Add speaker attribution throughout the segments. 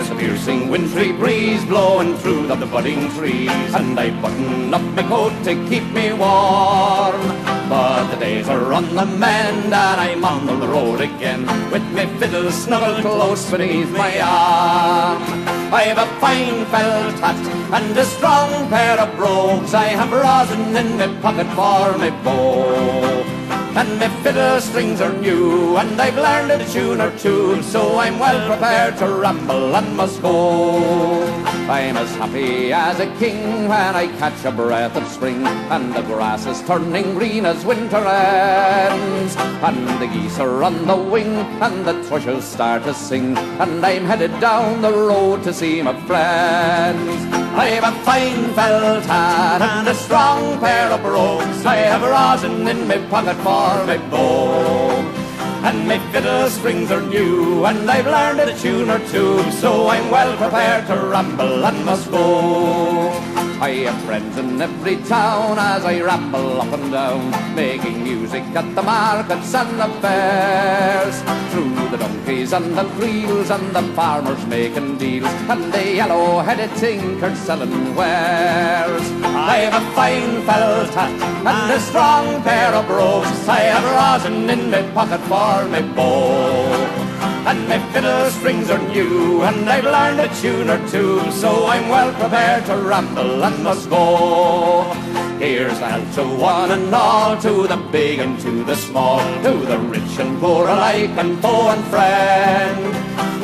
Speaker 1: There's a piercing wintry breeze blowing through the budding trees, and I button up my coat to keep me warm. But the days are on the mend, and I'm on the road again, with my fiddle snuggled close beneath my arm. I have a fine felt hat and a strong pair of brogues. I have rosin in my pocket for my bow, and my fiddle strings are new, and I've learned a tune or two, so I'm well prepared to ramble and must go. I'm as happy as a king when I catch a breath of spring, and the grass is turning green as winter ends, and the geese are on the wing, and the thrushes start to sing, and I'm headed down the road to see my friends. I have a fine felt hat and a strong pair of brogues. I have rosin in my pocket for my bow, and my fiddle strings are new, and I've learned a tune or two, so I'm well prepared to ramble and must go. I have friends in every town as I ramble up and down, making music at the markets and the fairs, through the donkeys and the creels and the farmers making deals, and the yellow-headed tinkers selling wares. I have a fine felt hat and a strong pair of brogues. I have rosin in my pocket for my bow, and my fiddle strings are new, and I've learned a tune or two, so I'm well prepared to ramble and must go. Here's the health to one and all, to the big and to the small, to the rich and poor alike, and foe and friend.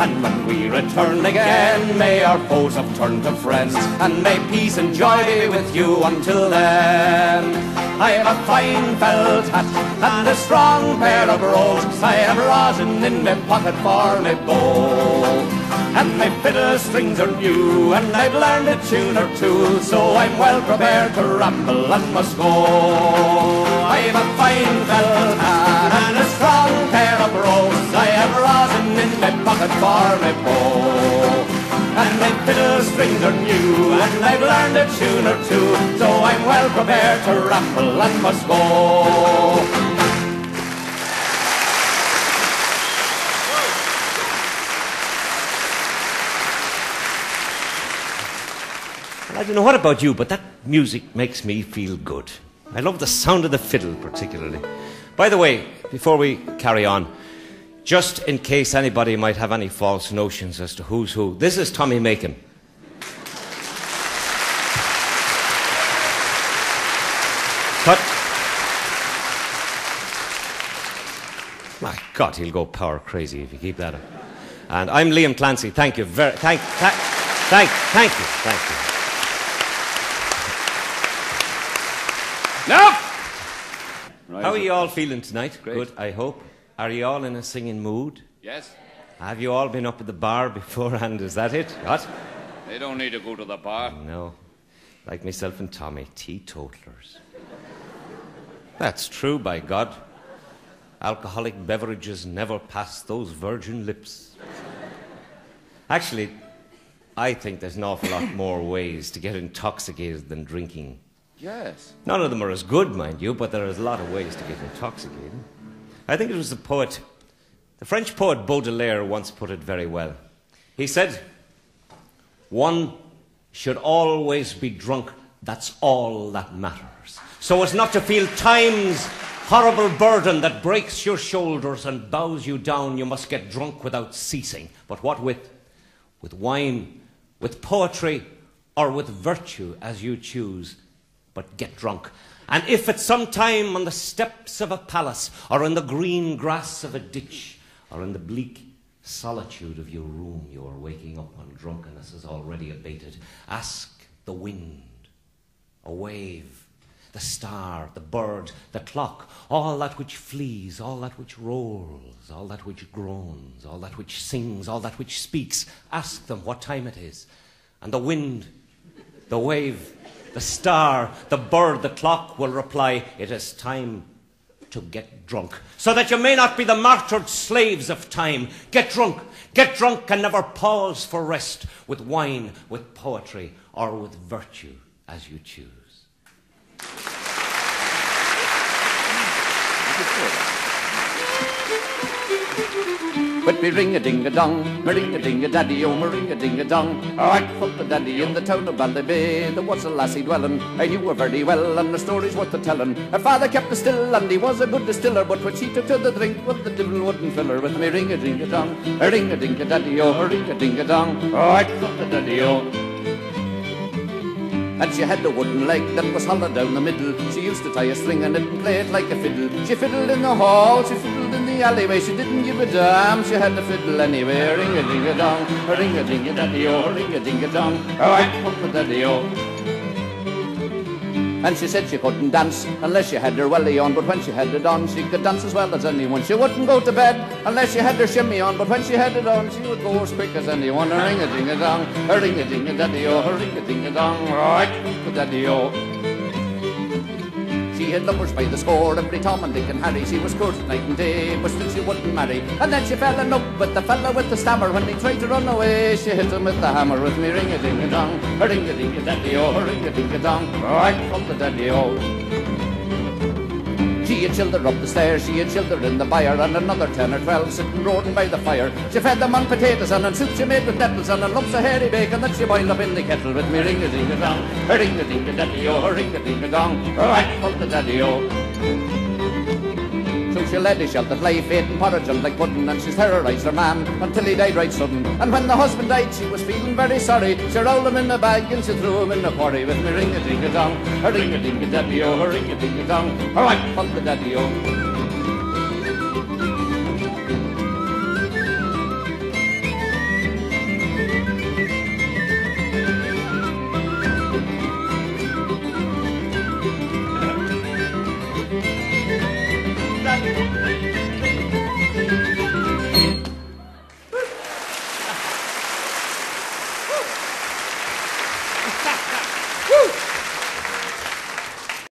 Speaker 1: And when we return again, may our foes have turned to friends, and may peace and joy be with you until then. I have a fine felt hat and a strong pair of brogues. I have rosin in my pocket for my bow, and my fiddle strings are new, and I've learned a tune or two, so I'm well prepared to ramble and must go. I have a fine felt hat and a strong pair of brogues. I have rosin in my pocket for my bow, and my fiddle strings are new, and I've learned a tune or two, so I'm well prepared to ramble and must go.
Speaker 2: I don't know what about you, but that music makes me feel good. I love the sound of the fiddle particularly. By the way, before we carry on, just in case anybody might have any false notions as to who's who, this is Tommy Makem. But my God, he'll go power crazy if you keep that up. And I'm Liam Clancy. Thank you thank you.
Speaker 1: Now,
Speaker 2: how are you all feeling tonight?
Speaker 1: Great.
Speaker 2: Good, I hope. Are you all in a singing mood?
Speaker 1: Yes.
Speaker 2: Have you all been up at the bar beforehand? Is that it? What?
Speaker 1: They don't need to go to the bar.
Speaker 2: No. Like myself and Tommy, teetotalers. That's true, by God. Alcoholic beverages never pass those virgin lips. Actually, I think there's an awful lot more ways to get intoxicated than drinking.
Speaker 1: Yes.
Speaker 2: None of them are as good, mind you, but there is a lot of ways to get intoxicated. I think it was the French poet Baudelaire once put it very well. He said, "One should always be drunk, that's all that matters. So as not to feel time's horrible burden that breaks your shoulders and bows you down, you must get drunk without ceasing. But what with? With wine, with poetry, or with virtue, as you choose. But get drunk. And if at some time on the steps of a palace, or in the green grass of a ditch, or in the bleak solitude of your room, you are waking up when drunkenness is already abated, ask the wind, a wave, the star, the bird, the clock, all that which flees, all that which rolls, all that which groans, all that which sings, all that which speaks. Ask them what time it is. And the wind, the wave, the star, the bird, the clock will reply, it is time to get drunk, so that you may not be the martyred slaves of time. Get drunk and never pause for rest, with wine, with poetry, or with virtue, as you choose.
Speaker 1: with me ring-a-ding-a-dong, me ring-a-ding-a-daddy, oh, me ring-a-ding-a-dong. Right from the daddy in the town of Ballybay, there was a lassie dwelling, I knew her very well, and the story's worth the telling. Her father kept a still, and he was a good distiller, but when she took to the drink, well, the devil wouldn't fill her with me ring-a-ding-a-dong, a ring-a-ding-a-daddy, oh, a ring-a-ding-a-dong. Right from the daddy, oh. And she had a wooden leg that was hollow down the middle. She used to tie a string on it and play it like a fiddle. She fiddled in the hall, she fiddled in the alleyway. She didn't give a damn, she had to fiddle anyway. Ring-a-ding-a-dong, a ring-a-ding-a-daddy-o, a ring-a-ding-a-dong. Right from the daddy-o. And she said she couldn't dance unless she had her welly on, but when she had it on, she could dance as well as anyone. She wouldn't go to bed unless she had her shimmy on, but when she had it on, she would go as quick as anyone. A ring-a-ding-a-dong, a ring-a-ding-a-daddy-o, a ring-a-ding-a-dong, right, the daddy-o. She had lovers by the score, every Tom and Dick and Harry. She was courted night and day, but still she wouldn't marry. And then she fell in love with the fella with the stammer. When he tried to run away, she hit him with the hammer. With me ring-a-ding-a-dong, a ring-a-ding-a-daddy-o, a ring-a-ding-a-dong, right from the daddy-o. She had children up the stairs, she had children in the byre, and another 10 or 12 sitting roaring by the fire. She fed them on potatoes and on soup she made with nettles, and on lumps of hairy bacon that she boiled up in the kettle. With me ring-a-ding-a-dong, a ring-a-ding-a-daddy-o, a ring-a-ding-a-dong, right from the daddy-o. So she led a sheltered life, eating porridge and like pudding, and she's terrorised her man until he died right sudden. And when the husband died, she was feeling very sorry. She rolled him in a bag and she threw him in the quarry. With me ring-a-ding-a-dong, a ring-a-ding-a-daddy-o, a ring-a-ding-a-dong, right from the daddy-o.